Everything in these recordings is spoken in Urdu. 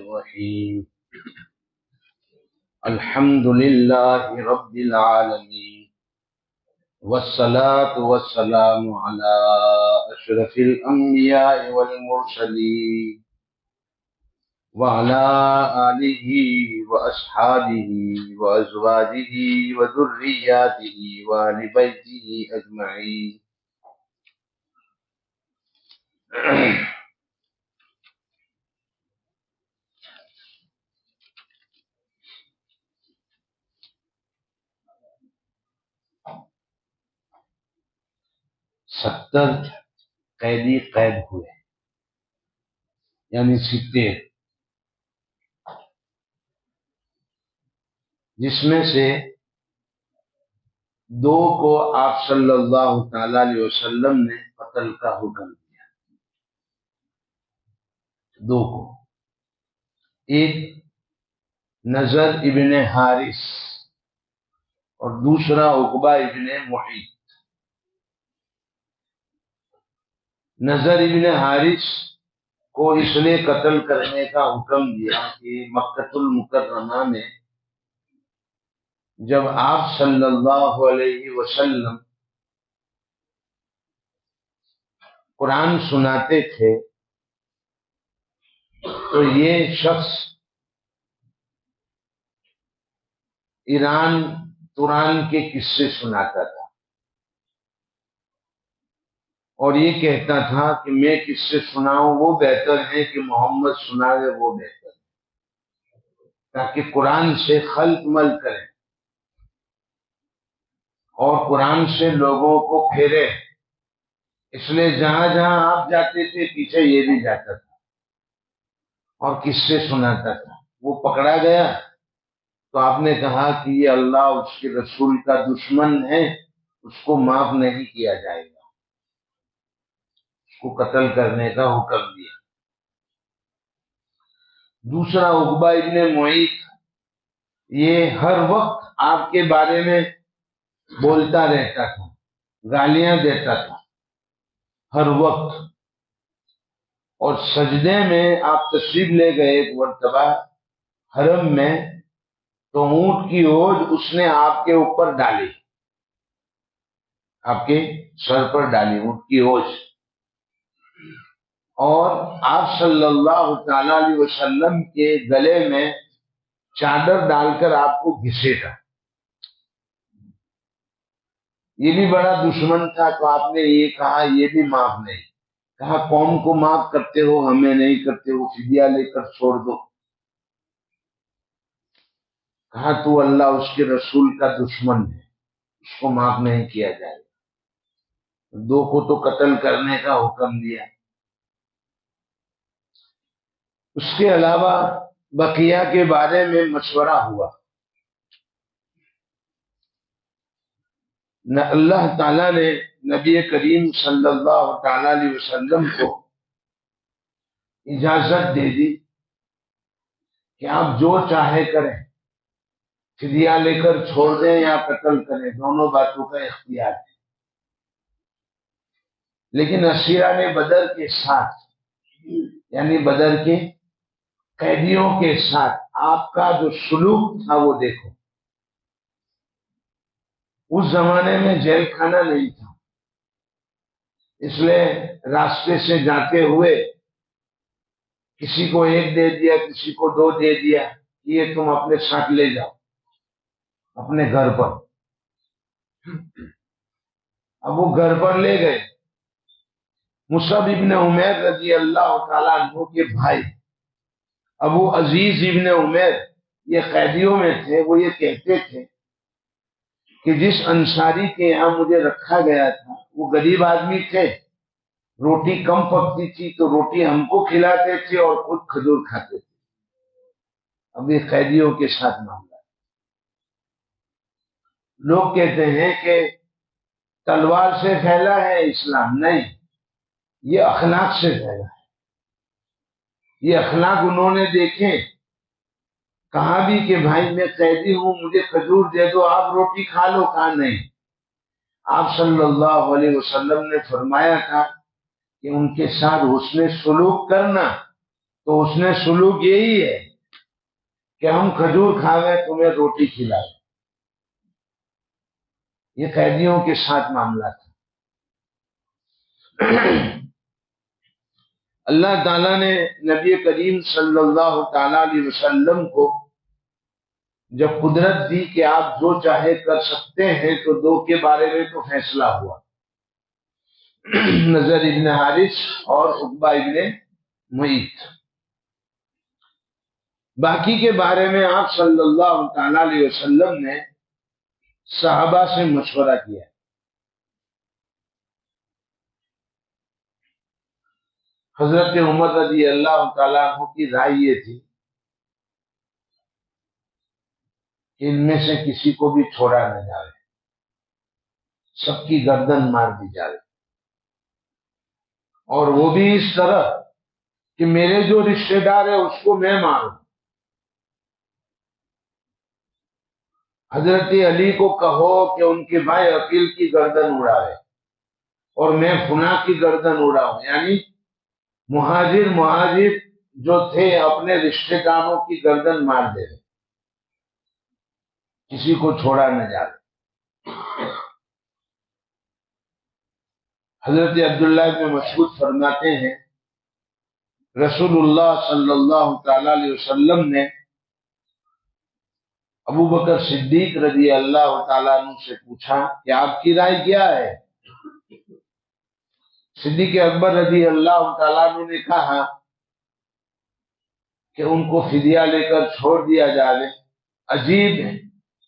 الرحيم الحمد لله رب العالمين والصلاة والسلام على أشرف الأنبياء والمرسلين وعلى آله وأصحابه وأزواجه وذرياته وآل بيته أجمعين. ستر قیدی قید ہوئے، یعنی 70، جس میں سے 2 کو آپ صلی اللہ تعالی علیہ وسلم نے قتل کا حکم دیا. 2 کو، ایک نضر ابن حارث اور دوسرا عقبہ ابن معیط. نضر ابن حارث کو اس لیے قتل کرنے کا حکم دیا کہ مکۃ المکرمہ میں جب آپ صلی اللہ علیہ وسلم قرآن سناتے تھے تو یہ شخص ایران توران کے قصے سناتا تھا اور یہ کہتا تھا کہ میں قصے سناؤں وہ بہتر ہے کہ محمد سنائے وہ بہتر ہے، تاکہ قرآن سے خلط مل کریں اور قرآن سے لوگوں کو پھیرے. اس لیے جہاں جہاں آپ جاتے تھے پیچھے یہ بھی جاتا تھا اور قصے سناتا تھا. وہ پکڑا گیا تو آپ نے کہا کہ یہ اللہ اس کے رسول کا دشمن ہے، اس کو معاف نہیں کیا جائے گا، اس کو قتل کرنے کا حکم دیا. دوسرا عقبہ ابن معیط، یہ ہر وقت آپ کے بارے میں بولتا رہتا تھا، گالیاں دیتا تھا ہر وقت. اور سجدے میں آپ تشریف لے گئے ایک مرتبہ حرم میں تو اونٹ کی اوج اس نے آپ کے اوپر ڈالی، آپ کے سر پر ڈالی اونٹ کی اوج، اور آپ صلی اللہ تعالی علیہ وسلم کے گلے میں چادر ڈال کر آپ کو گھسیٹا. یہ بھی بڑا دشمن تھا تو آپ نے یہ کہا یہ بھی معاف نہیں. کہا قوم کو معاف کرتے ہو ہمیں نہیں کرتے ہو، فدیہ لے کر چھوڑ دو. کہا تو اللہ اس کے رسول کا دشمن ہے، اس کو معاف نہیں کیا جائے گا. 2 کو تو قتل کرنے کا حکم دیا. اس کے علاوہ بقیہ کے بارے میں مشورہ ہوا. اللہ تعالیٰ نے نبی کریم صلی اللہ تعالی علیہ وسلم کو اجازت دے دی کہ آپ جو چاہے کریں، فدیہ لے کر چھوڑ دیں یا قتل کریں، دونوں باتوں کا اختیار ہے. لیکن اسیران بدر کے ساتھ، یعنی بدر کے قیدیوں کے ساتھ آپ کا جو سلوک تھا وہ دیکھو. اس زمانے میں جیل خانہ نہیں تھا، اس لیے راستے سے جاتے ہوئے کسی کو 1 دے دیا، کسی کو 2 دے دیا، یہ تم اپنے ساتھ لے جاؤ اپنے گھر پر. اب وہ گھر پر لے گئے. مصعب ابن عمیر رضی اللہ تعالیٰ عنہ کے بھائی ابو عزیز ابن عمیر یہ قیدیوں میں تھے. وہ یہ کہتے تھے کہ جس انصاری کے یہاں مجھے رکھا گیا تھا وہ غریب آدمی تھے، روٹی کم پکتی تھی تو روٹی ہم کو کھلاتے تھے اور خود کھجور کھاتے تھے. اب یہ قیدیوں کے ساتھ معاملہ. لوگ کہتے ہیں کہ تلوار سے پھیلا ہے اسلام، نہیں، یہ اخلاق سے پھیلا ہے. یہ اخلاق انہوں نے دیکھے. کہا بھی کہ بھائی میں قیدی ہوں، مجھے کھجور دے دو، آپ روٹی کھا لو. کہا نہیں. آپ صلی اللہ علیہ وسلم نے فرمایا تھا کہ ان کے ساتھ حسن سلوک کرنا تو اس نے سلوک یہی ہے کہ ہم کھجور کھاویں تمہیں روٹی کھلائیں. یہ قیدیوں کے ساتھ معاملہ تھا. اللہ تعالیٰ نے نبی کریم صلی اللہ تعالی علیہ وسلم کو جب قدرت دی کہ آپ جو چاہے کر سکتے ہیں تو دو کے بارے میں تو فیصلہ ہوا، نضر ابن حارث اور عقبہ ابن معیط. باقی کے بارے میں آپ صلی اللہ تعالی علیہ وسلم نے صحابہ سے مشورہ کیا. حضرت عمر رضی اللہ تعالیٰ عنہ کی رائے یہ تھی کہ ان میں سے کسی کو بھی چھوڑا نہ جائے، سب کی گردن مار دی جائے، اور وہ بھی اس طرح کہ میرے جو رشتہ دار ہے اس کو میں ماروں. حضرت علی کو کہو کہ ان کے بھائی عقیل کی گردن اڑائے اور میں فنا کی گردن اڑاؤں. یعنی مہاجر جو تھے اپنے رشتہ داروں کی گردن مار دے رہے، کسی کو چھوڑا نہ جائے. حضرت عبداللہ بن مسعود فرماتے ہیں رسول اللہ صلی اللہ تعالی علیہ وسلم نے ابو بکر صدیق رضی اللہ تعالیٰ عنہ سے پوچھا کہ آپ کی رائے کیا ہے؟ صدیق اکبر رضی اللہ تعالیٰ عنہ نے کہا کہ ان کو فدیہ لے کر چھوڑ دیا جائے. عجیب ہے،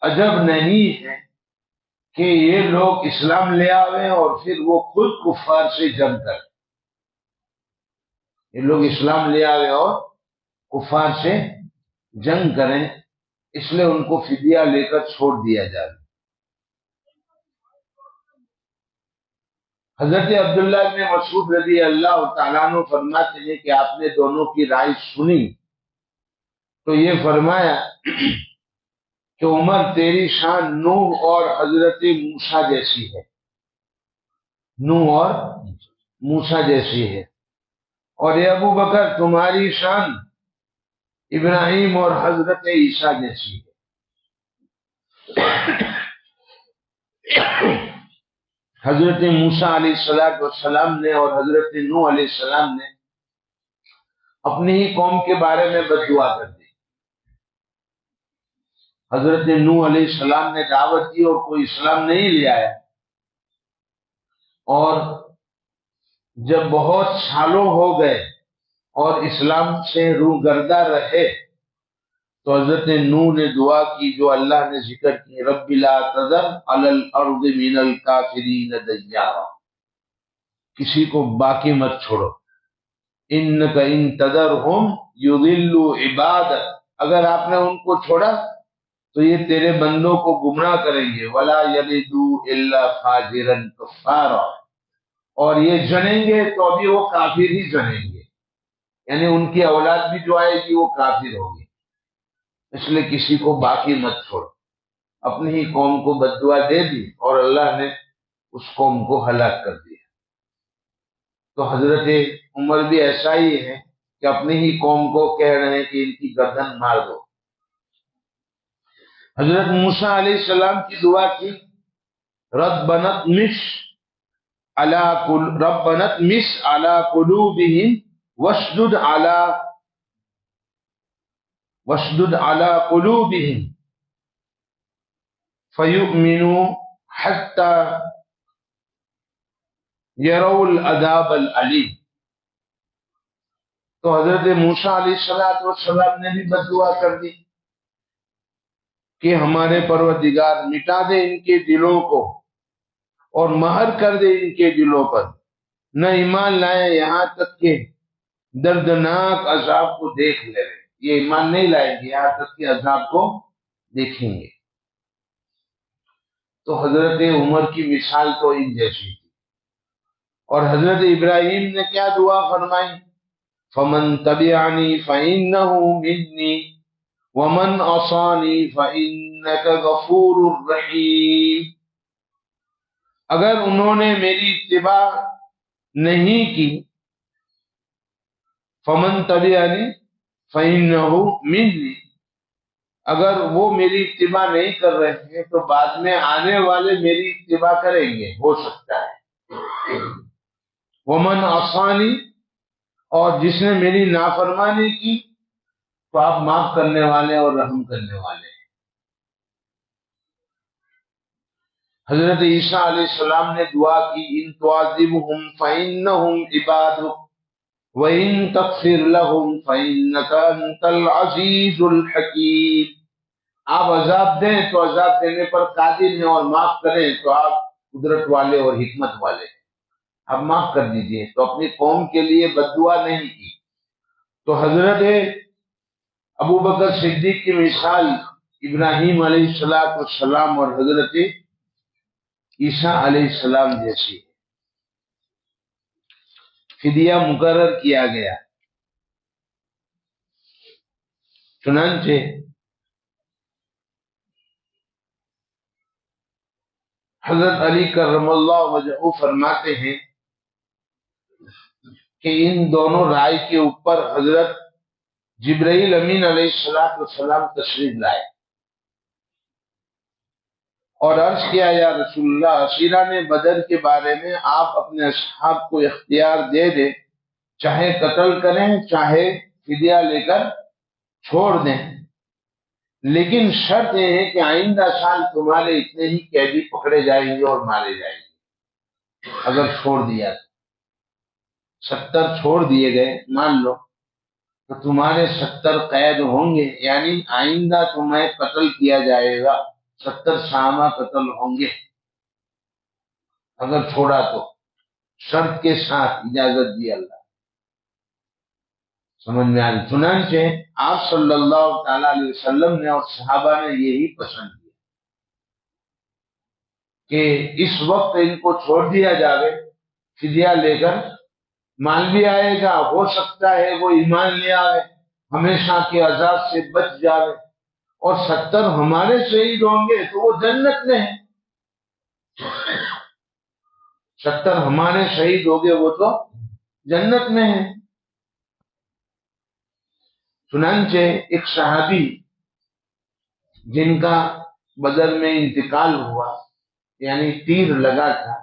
عجب نہیں ہے کہ یہ لوگ اسلام لے آویں اور پھر وہ خود کفار سے جنگ کریں. یہ لوگ اسلام لے آویں اور کفار سے جنگ کریں، اس لیے ان کو فدیہ لے کر چھوڑ دیا جائے. حضرت عبداللہ بن مسعود رضی اللہ تعالیٰ عنہ فرماتے ہیں کہ آپ نے دونوں کی رائے سنی تو یہ فرمایا کہ عمر تیری شان نوح اور حضرت موسیٰ جیسی ہے، نوح اور موسیٰ جیسی ہے، اور اے ابو بکر تمہاری شان ابراہیم اور حضرت عیسیٰ جیسی ہے. حضرت موسیٰ علیہ السلام نے اور حضرت نوح علیہ السلام نے اپنی ہی قوم کے بارے میں بد دعا کر دی. حضرت نوح علیہ السلام نے دعوت دی اور کوئی اسلام نہیں لے آیا، اور جب بہت سالوں ہو گئے اور اسلام سے روگردہ رہے تو حضرت نوح نے دعا کی جو اللہ نے ذکر کی، رب لا تذر علی الارض من الکافرین دیارا، کسی کو باقی مت چھوڑو. انک ان تذرہم یضلوا عبادک، اگر آپ نے ان کو چھوڑا تو یہ تیرے بندوں کو گمراہ کریں گے. ولا یلدوا الا فاجرا کفارا، اور یہ جنیں گے تو بھی وہ کافر ہی جنیں گے، یعنی ان کی اولاد بھی جو آئے گی وہ کافر ہوگی. اس لیے کسی کو باقی مت چھوڑو. اپنی ہی قوم کو بد دعا دے دی اور اللہ نے اس قوم کو ہلاک کر دیا. تو حضرت عمر بھی ایسا ہی ہے کہ اپنی ہی قوم کو کہہ رہے ہیں کہ ان کی گردن مار دو. حضرت موسیٰ علیہ السلام کی دعا کی، ربنا اطمس علی قلوبہم واشدد علی قلوبہم فیؤمنوا حتی یروا العذاب العلیم. تو حضرت موسیٰ علیہ السلام نے بھی بد دعا کر دی کہ ہمارے پروردگار مٹا دے ان کے دلوں کو اور مہر کر دے ان کے دلوں پر، نہ ایمان لائیں یہاں تک کہ دردناک عذاب کو دیکھ لیں. یہ ایمان نہیں لائیں گے یہاں تک کہ عذاب کو دیکھیں گے. تو حضرت عمر کی مثال تو ان جیسی تھی. اور حضرت ابراہیم نے کیا دعا فرمائی، فمن تبعنی فإنہ منی ومن عصانی فإنک غفور رحیم. اگر انہوں نے میری اتباع نہیں کی فمن تبعنی فإنہ منی، اگر وہ میری اتباع نہیں کر رہے ہیں تو بعد میں آنے والے میری اتباع کریں گے، ہو سکتا ہے۔ ومن عصانی، اور جس نے میری نافرمانی کی تو آپ معاف کرنے والے اور رحم کرنے والے ہیں۔ حضرت عیسیٰ علیہ السلام نے دعا کی، ان تعذبہم فإنہم عبادک وَإِن تَغْفِرْ لَهُمْ فَإِنَّكَ أَنْتَ الْعَزِيزُ الْحَكِيمُ، آپ عذاب دیں تو عذاب دینے پر قادر ہیں، اور معاف کریں تو آپ قدرت والے اور حکمت والے ہیں، آپ معاف کر دیجئے۔ تو اپنی قوم کے لیے بد دعا نہیں کی۔ تو حضرت ابو بکر صدیق کی مثال ابراہیم علیہ السلام اور حضرت عیسیٰ علیہ السلام جیسی ہے۔ فدیہ مقرر کیا گیا، چنانچہ حضرت علی کرم اللہ وجہہ فرماتے ہیں کہ ان دونوں رائے کے اوپر حضرت جبرائیل امین علیہ السلام تشریف لائے اور عرض کیا، یا رسول اللہ، اسیران بدر کے بارے میں آپ اپنے اصحاب کو اختیار دے دیں، چاہے قتل کریں چاہے فدیہ لے کر چھوڑ دیں، لیکن شرط یہ ہے کہ آئندہ سال تمہارے اتنے ہی قیدی پکڑے جائیں گے اور مارے جائیں گے اگر چھوڑ دیا تو۔ 70 چھوڑ دیے گئے مان لو، تو تمہارے 70 قید ہوں گے، یعنی آئندہ تمہیں قتل کیا جائے گا، 70 صحابہ قتل ہوں گے اگر چھوڑا تو، شرط کے ساتھ اجازت دی اللہ۔ سمجھ میں آ رہی؟ چنانچہ آپ صلی اللہ تعالی علیہ وسلم نے اور صحابہ نے یہی پسند کیا کہ اس وقت ان کو چھوڑ دیا جائے، فدیہ لے کر، مال بھی آئے گا، ہو سکتا ہے وہ ایمان لے آئے، ہمیشہ کے عذاب سے بچ جائے، اور 70 ہمارے شہید ہوں گے تو وہ جنت میں ہیں۔ 70 ہمارے شہید ہو گئے وہ تو جنت میں ہیں۔ چنانچہ ایک صحابی جن کا بدر میں انتقال ہوا، یعنی تیر لگا تھا،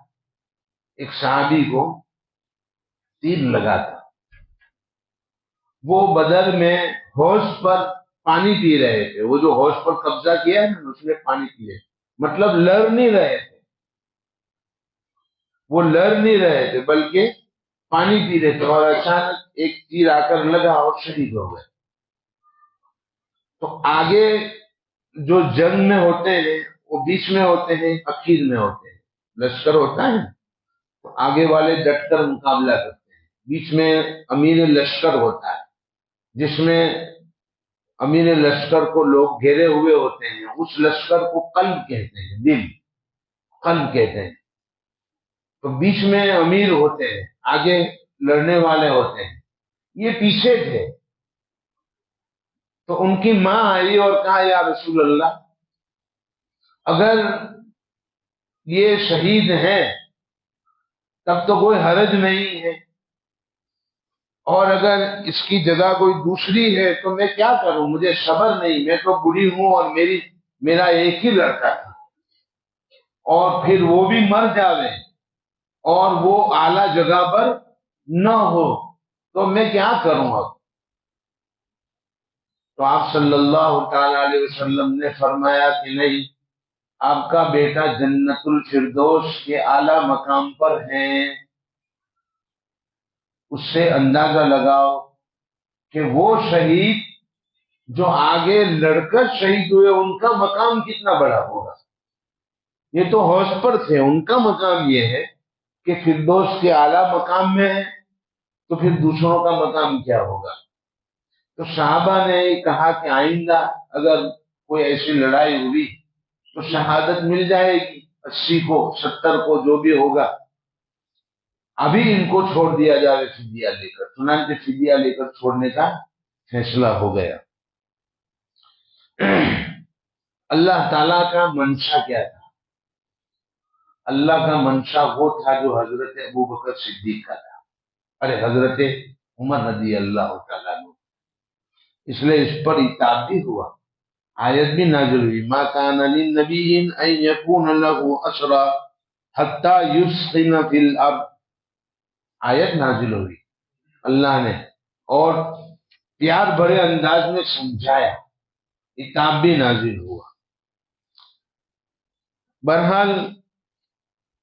ایک صحابی کو تیر لگا تھا، وہ بدر میں حوض پر پانی پی رہے تھے، وہ جو حوض پر قبضہ کیا ہے نا، اس میں پانی پی رہے، مطلب لڑ نہیں رہے تھے، وہ لڑ نہیں رہے تھے بلکہ پانی پی رہے تھے، اور اچانک ایک تیر آ کر لگا اور شہید ہو گئے۔ تو آگے جو جنگ میں ہوتے ہیں وہ بیچ میں ہوتے ہیں، اخیر میں ہوتے ہیں، لشکر ہوتا ہے تو آگے والے ڈٹ کر مقابلہ کرتے ہیں، بیچ میں امیر لشکر ہوتا ہے جس میں امیر لشکر کو لوگ گھیرے ہوئے ہوتے ہیں، اس لشکر کو قلب کہتے ہیں، دل، قلب کہتے ہیں۔ تو بیچ میں امیر ہوتے ہیں، آگے لڑنے والے ہوتے ہیں، یہ پیچھے تھے۔ تو ان کی ماں آئی اور کہا، یا رسول اللہ، اگر یہ شہید ہیں تب تو کوئی حرج نہیں ہے، اور اگر اس کی جگہ کوئی دوسری ہے تو میں کیا کروں، مجھے صبر نہیں، میں تو بوڑھی ہوں اور میرا ایک ہی لڑکا تھا، اور پھر وہ بھی مر جاوے اور وہ اعلیٰ جگہ پر نہ ہو تو میں کیا کروں اب؟ تو آپ صلی اللہ تعالی علیہ وسلم نے فرمایا کہ نہیں، آپ کا بیٹا جنت الفردوس کے اعلیٰ مقام پر ہے، اس سے اندازہ لگاؤ کہ وہ شہید جو آگے لڑ کر شہید ہوئے ان کا مقام کتنا بڑا ہوگا۔ یہ تو حوض پر تھے، ان کا مقام یہ ہے کہ فردوس کے اعلیٰ مقام میں ہے، تو پھر دوسروں کا مقام کیا ہوگا؟ تو صحابہ نے کہا کہ آئندہ اگر کوئی ایسی لڑائی ہوئی تو شہادت مل جائے گی، 80 کو 70 کو جو بھی ہوگا، ابھی ان کو چھوڑ دیا جائے فدیہ لے کر۔ چنانچہ فدیہ لے کر چھوڑنے کا فیصلہ ہو گیا۔ اللہ تعالیٰ کا منشا کیا تھا؟ اللہ کا منشا وہ تھا جو حضرت ابو بکر صدیق کا تھا، حضرت عمر رضی اللہ تعالیٰ عنہ، اس لیے اس پر عتاب بھی ہوا، آیت بھی نازل ہوئی، ما کان للنبی ان یکون له اسرى حتی یسخن فی الارض، آیت نازل ہوئی اللہ نے، اور پیار بھرے انداز میں سمجھایا، عتاب بھی نازل ہوا۔ بہرحال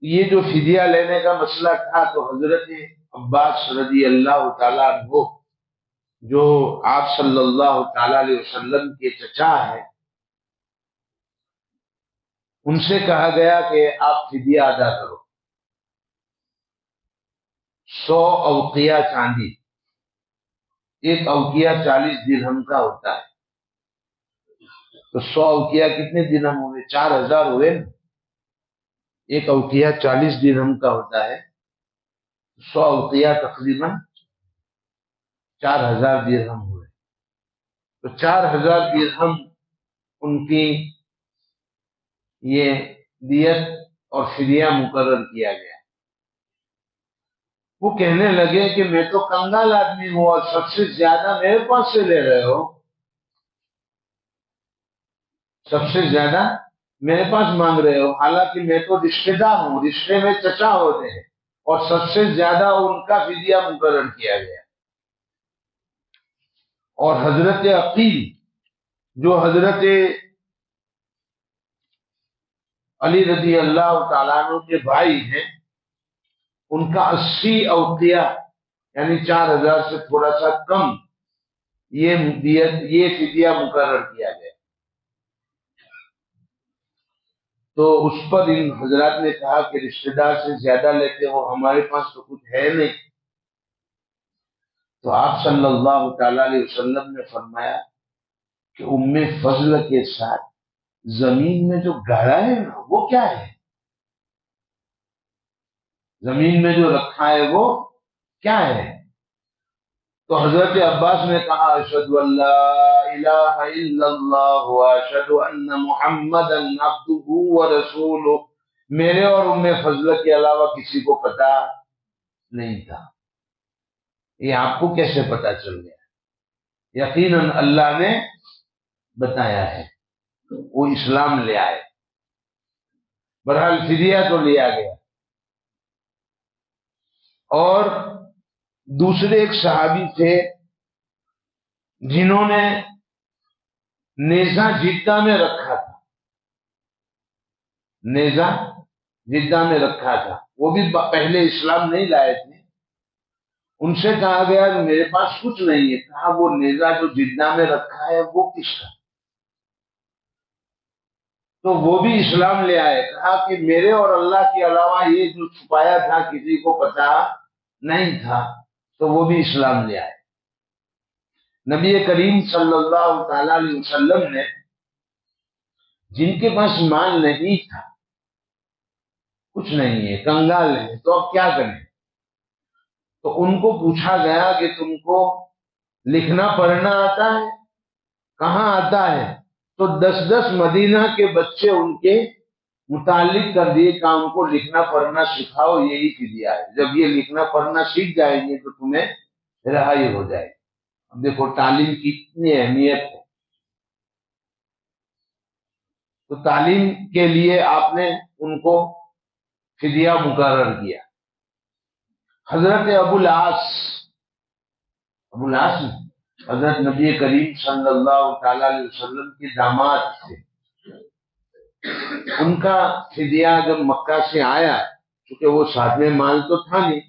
یہ جو فدیہ لینے کا مسئلہ تھا تو حضرت عباس رضی اللہ تعالیٰ عنہ جو آپ صلی اللہ تعالیٰ علیہ وسلم کے چچا ہیں، ان سے کہا گیا کہ آپ فدیہ ادا کرو، 100 اوقیہ چاندی، ایک اوقیہ 40 درہم کا ہوتا ہے، تو 100 اوقیہ کتنے درہم ہوئے؟ 4000 ہوئے نا، ایک اوقیہ 40 درہم کا ہوتا ہے، 100 اوقیہ تقریباً 4000 درہم ہوئے، تو 4000 درہم ان کی یہ دیت اور فدیہ مقرر کیا گیا۔ وہ کہنے لگے کہ میں تو کنگال آدمی ہوں اور سب سے زیادہ میرے پاس سے لے رہے ہو، سب سے زیادہ میرے پاس مانگ رہے ہو، حالانکہ میں تو رشتہ دار ہوں، رشتے میں چچا ہوتے ہیں، اور سب سے زیادہ ان کا فدیہ مقرر کیا گیا۔ اور حضرت عقیل جو حضرت علی رضی اللہ تعالیٰ عنہ کے بھائی ہیں، ان کا 80 اوقیہ یعنی 4000 سے تھوڑا سا کم یہ فدیہ مقرر کیا گیا۔ تو اس پر ان حضرات نے کہا کہ رشتہ دار سے زیادہ لیتے ہو، ہمارے پاس تو کچھ ہے نہیں۔ تو آپ صلی اللہ تعالی علیہ وسلم نے فرمایا کہ ام فضل کے ساتھ زمین میں جو گہرا ہے نا وہ کیا ہے، زمین میں جو رکھا ہے وہ کیا ہے؟ تو حضرت عباس نے کہا اشہد ان لا الہ الا اللہ واشہد ان محمدا عبدہ ورسولہ، میرے اور ام فضل کے علاوہ کسی کو پتا نہیں تھا۔ یہ آپ کو کیسے پتا چل گیا؟ یقیناً اللہ نے بتایا ہے، وہ اسلام لے آئے، بہرحال فدیہ تو لیا گیا۔ اور دوسرے ایک صحابی تھے جنہوں نے نیزہ جدہ میں رکھا تھا، نیزہ جدہ میں رکھا تھا، وہ بھی پہلے اسلام نہیں لائے تھے۔ ان سے کہا گیا کہ میرے پاس کچھ نہیں ہے، کہا وہ نیزہ جو جدہ میں رکھا ہے وہ کس کا؟ تو وہ بھی اسلام لے آئے، کہا کہ میرے اور اللہ کے علاوہ یہ جو چھپایا تھا کسی کو پتا نہیں تھا، تو وہ بھی اسلام لے آئے۔ نبی کریم صلی اللہ تعالی علیہ وسلم نے جن کے پاس مال نہیں تھا، کچھ نہیں ہے، کنگال ہے، تو اب کیا کریں؟ تو ان کو پوچھا گیا کہ تم کو لکھنا پڑھنا آتا ہے؟ کہاں آتا ہے؟ تو 10 مدینہ کے بچے ان کے متعلق کر دیے کہ ان کو لکھنا پڑھنا سکھاؤ، یہی فدیہ ہے، جب یہ لکھنا پڑھنا سیکھ جائیں گے تو تمہیں رہائی ہو جائے گی۔ اب دیکھو تعلیم کی کتنی اہمیت ہے، تو تعلیم کے لیے آپ نے ان کو فدیہ مقرر کیا۔ حضرت ابو العاص حضرت نبی کریم صلی اللہ تعالی علیہ وسلم کے داماد تھے، ان کا فدیہ جب مکہ سے آیا، کیونکہ وہ ساتھ میں مال تو تھا نہیں،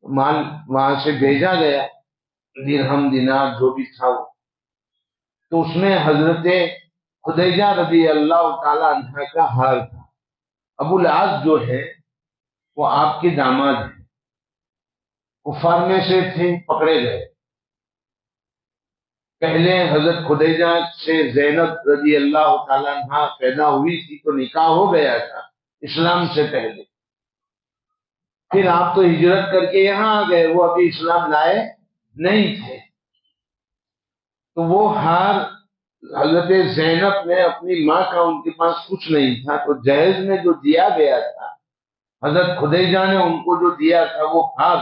مال وہاں سے بھیجا گیا، درہم دینار جو بھی تھا وہ، تو اس میں حضرت خدیجہ رضی اللہ تعالی عنہ کا ہار تھا۔ ابو العاص جو ہے وہ آپ کے داماد ہیں، کفار میں سے تھے، پکڑے گئے۔ پہلے حضرت خدیجہ سے زینب رضی اللہ تعالیٰ عنہ پیدا ہوئی تھی تو نکاح ہو گیا تھا اسلام سے پہلے، پھر آپ تو ہجرت کر کے یہاں آ گئے، وہ ابھی اسلام لائے نہیں تھے، تو وہ ہار حضرت زینب نے اپنی ماں کا، ان کے پاس کچھ نہیں تھا، تو جہیز میں جو دیا گیا تھا، حضرت خدیجہ نے ان کو جو دیا تھا وہ ہار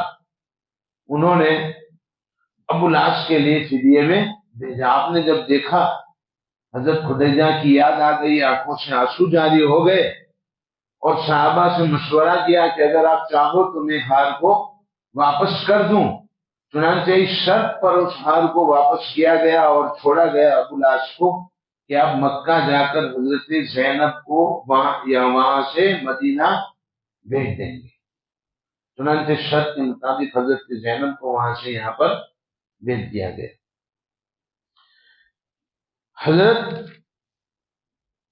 انہوں نے ابو العاص کے لیے فدیے میں بھیجا۔ آپ نے جب دیکھا حضرت خدیجہ کی یاد آ گئی، آنکھوں سے آنسو جاری ہو گئے، اور صحابہ سے مشورہ کیا کہ اگر آپ چاہو تو میں ہار کو واپس کر دوں۔ چنانچہ اس شرط پر اس ہار کو واپس کیا گیا اور چھوڑا گیا ابو العاص کو کہ آپ مکہ جا کر حضرت زینب کو وہاں سے مدینہ بھیج دیں گے۔ چنانچہ شرط کے مطابق حضرت زینب کو وہاں سے یہاں پر بھیج دیا گیا۔ حضرت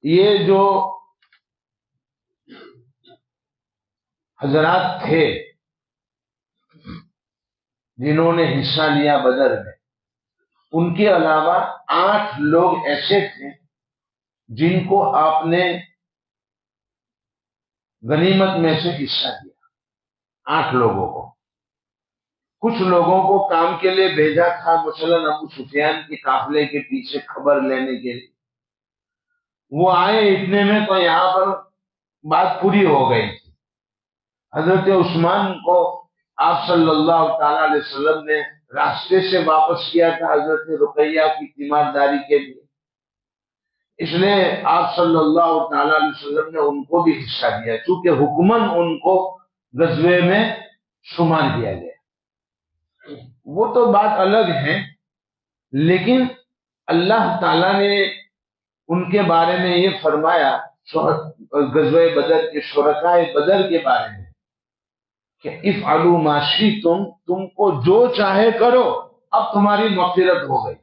یہ جو حضرات تھے جنہوں نے حصہ لیا بدر میں، ان کے علاوہ 8 لوگ ایسے تھے جن کو آپ نے غنیمت میں سے حصہ دیا۔ 8 لوگوں کو، کچھ لوگوں کو کام کے لیے بھیجا تھا، مثلا ابو سفیان کے قافلے کے پیچھے خبر لینے کے لیے، وہ آئے اتنے میں تو یہاں پر بات پوری ہو گئی تھی۔ حضرت عثمان کو آپ صلی اللہ تعالی علیہ وسلم نے راستے سے واپس کیا تھا حضرت رقیہ کی تیمارداری کے لیے، اس لیے آپ صلی اللہ تعالی علیہ وسلم نے ان کو بھی حصہ دیا، چونکہ حکماً ان کو غزوے میں شمار کیا گیا۔ وہ تو بات الگ ہے، لیکن اللہ تعالیٰ نے ان کے بارے میں یہ فرمایا غزوہ بدر کے شرکائے بدر کے بارے میں کہ افعلوا ما شئتم، تم کو جو چاہے کرو، اب تمہاری مغفرت ہو گئی،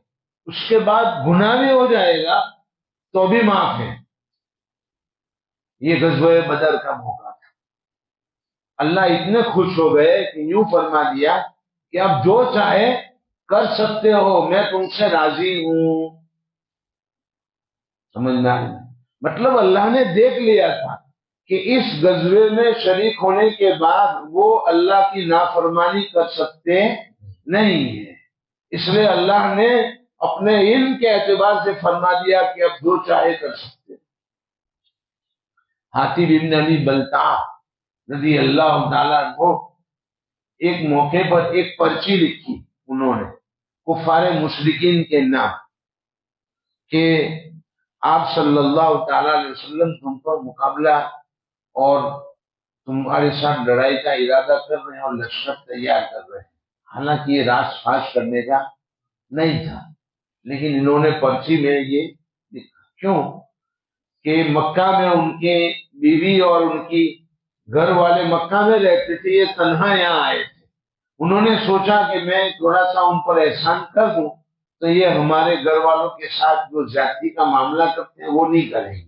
اس کے بعد گناہ بھی ہو جائے گا تو بھی معاف ہے۔ یہ غزوہ بدر کا موقع تھا، اللہ اتنے خوش ہو گئے کہ یوں فرما دیا کہ اب جو چاہے کر سکتے ہو، میں تم سے راضی ہوں۔ سمجھنا ہے؟ مطلب اللہ نے دیکھ لیا تھا کہ اس غزوے میں شریک ہونے کے بعد وہ اللہ کی نافرمانی کر سکتے نہیں ہیں، اس لیے اللہ نے اپنے علم کے اعتبار سے فرما دیا کہ اب جو چاہے کر سکتے۔ حاتب ابن ابی بلتع رضی اللہ تعالیٰ عنہ ایک موقع پر ایک پرچی لکھی انہوں نے کفار مشرکین کے نام کہ آپ صلی اللہ تعالی علیہ وسلم تم پر مقابلہ اور تمہارے ساتھ لڑائی کا ارادہ کر رہے ہیں اور لشکر تیار کر رہے ہیں۔ حالانکہ یہ راز فاش کرنے کا نہیں تھا، لیکن انہوں نے پرچی میں یہ لکھا۔ کیوں کہ مکہ میں ان کے بیوی اور ان کی گھر والے مکہ میں رہتے تھے، یہ تنہا یہاں آئے تھے۔ انہوں نے سوچا کہ میں تھوڑا سا ان پر احسان کر دوں تو یہ ہمارے گھر والوں کے ساتھ جو زیادتی کا معاملہ کرتے ہیں وہ نہیں کریں گے۔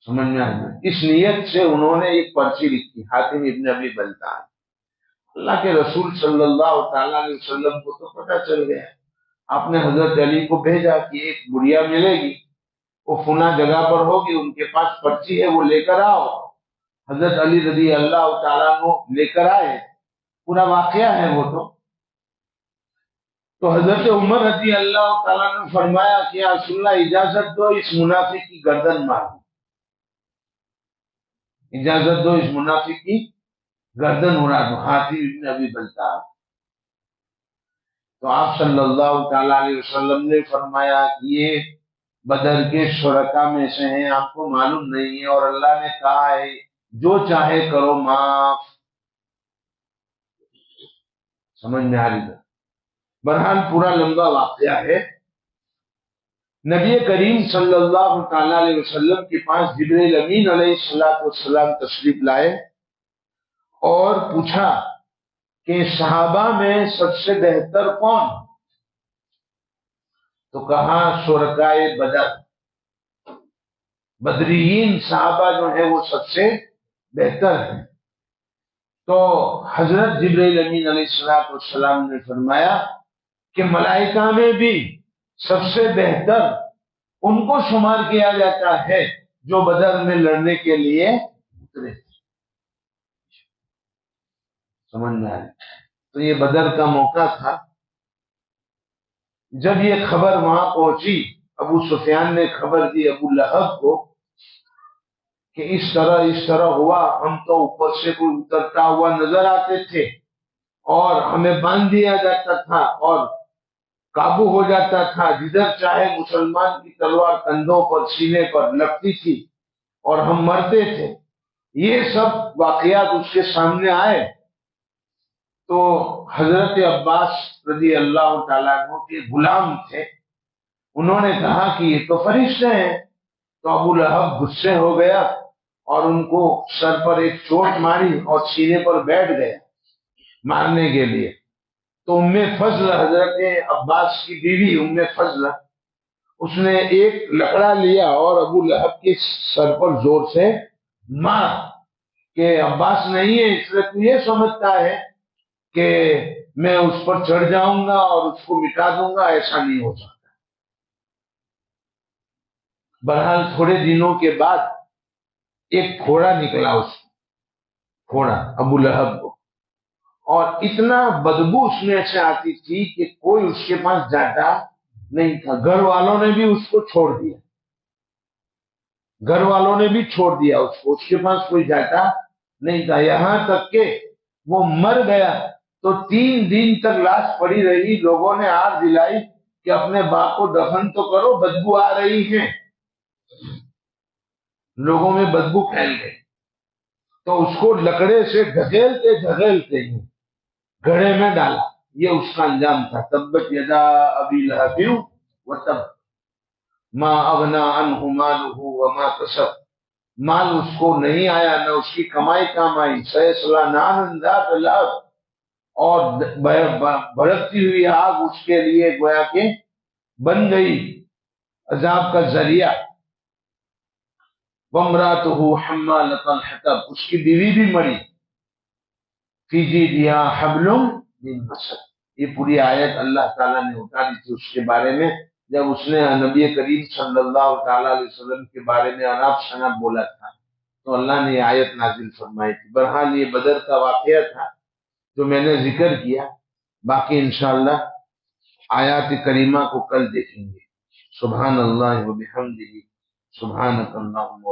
سمجھ میں آئے؟ اس نیت سے انہوں نے ایک پرچی لکھی، حاتم ابن ابی بلتع۔ اللہ کے رسول صلی اللہ تعالی علیہ وسلم کو تو پتہ چل گیا، آپ نے حضرت علی کو بھیجا کہ ایک بڑھیا ملے گی، وہ فلاں جگہ پر ہوگی، ان کے پاس پرچی ہے، وہ لے کر آؤ۔ حضرت علی رضی اللہ تعالیٰ کو لے کر آئے، پورا واقعہ ہے وہ تو حضرت عمر رضی اللہ تعالیٰ نے فرمایا کہ یا رسول اللہ اجازت دو اس منافق کی گردن مار دو، اجازت دو اس منافق کی گردن اڑا دو، حاتم ابن ابی بلتع۔ تو آپ صلی اللہ تعالی علیہ وسلم نے فرمایا کہ یہ بدر کے شرکا میں سے ہیں، آپ کو معلوم نہیں ہے، اور اللہ نے کہا ہے جو چاہے کرو معاف۔ سمجھ میں آ رہی ہے؟ بہرحال پورا لمبا واقعہ ہے۔ نبی کریم صلی اللہ تعالی علیہ وسلم کے پاس جبرائیل امین علیہ السلام تشریف لائے اور پوچھا کہ صحابہ میں سب سے بہتر کون؟ تو کہا شرکائے بدر، بدریین صحابہ جو ہیں وہ سب سے بہتر ہیں۔ تو حضرت جبرائیل امین علیہ السلام نے فرمایا کہ ملائکہ میں بھی سب سے بہتر ان کو شمار کیا جاتا ہے جو بدر میں لڑنے کے لیے اترے۔ سمجھ میں آئے؟ تو یہ بدر کا موقع تھا۔ جب یہ خبر وہاں پہنچی، ابو سفیان نے خبر دی ابو لہب کو کہ اس طرح ہوا، ہم تو اوپر سے کوئی اترتا ہوا نظر آتے تھے اور ہمیں باندھ دیا جاتا تھا اور قابو ہو جاتا تھا، جدھر چاہے مسلمان کی تلوار کندھوں پر سینے پر لگتی تھی اور ہم مرتے تھے۔ یہ سب واقعات اس کے سامنے آئے تو حضرت عباس رضی اللہ تعالیٰ عنہ کے غلام تھے، انہوں نے کہا کہ یہ تو فرشتے ہیں۔ تو ابو لہب غصے ہو گیا اور ان کو سر پر ایک چوٹ ماری اور سینے پر بیٹھ گیا مارنے کے لیے۔ تو ام فضل، حضرت عباس کی بیوی ام فضل، اس نے ایک لکڑا لیا اور ابو لہب کے سر پر زور سے مارا کہ عباس نہیں ہے اس لیے تو یہ سمجھتا ہے کہ میں اس پر چڑھ جاؤں گا اور اس کو مٹا دوں گا، ایسا نہیں ہو سکتا۔ بہرحال تھوڑے دنوں کے بعد ایک گھوڑا نکلا، اس گھوڑا ابو لہب کو، اور اتنا بدبو اس میں سے آتی تھی کہ کوئی اس کے پاس جاتا نہیں تھا۔ گھر والوں نے بھی اس کو چھوڑ دیا، گھر والوں نے بھی چھوڑ دیا اس کو، اس کے پاس کوئی جاتا نہیں تھا، یہاں تک کہ وہ مر گیا تو 3 دن تک لاش پڑی رہی۔ لوگوں نے آر دلائی کہ اپنے باپ کو دفن تو کرو، بدبو آ رہی ہے، لوگوں میں بدبو پھیل گئی۔ تو اس کو لکڑے سے ڈھکیلتے ڈھکیلتے ہی گھڑے میں ڈالا۔ یہ اس کا انجام تھا۔ تبت یدا ابی لہب وتب ما اغنا عنہ مالہ وما کسب، مال اس کو نہیں آیا، نہ اس کی کمائی کام آئی۔ سیصلی نارا ذات لہب، اور بھڑکتی ہوئی آگ اس کے لیے گویا کہ بن گئی عذاب کا ذریعہ۔ وامرأتہ حمالۃ الحطب، اس کی بیوی بھی مری۔ فی جیدہا حبل من مسد، یہ پوری آیت اللہ تعالیٰ نے اتاری تھی اس کے بارے میں، جب اس نے نبی کریم صلی اللہ تعالیٰ علیہ وسلم کے بارے میں اناپ شناپ بولا تھا تو اللہ نے یہ آیت نازل فرمائی تھی۔ بہرحال یہ بدر کا واقعہ تھا جو میں نے ذکر کیا، باقی انشاءاللہ آیات کریمہ کو کل دیکھیں گے۔ سبحان اللہ و بحمدہ، سبحانک اللہم و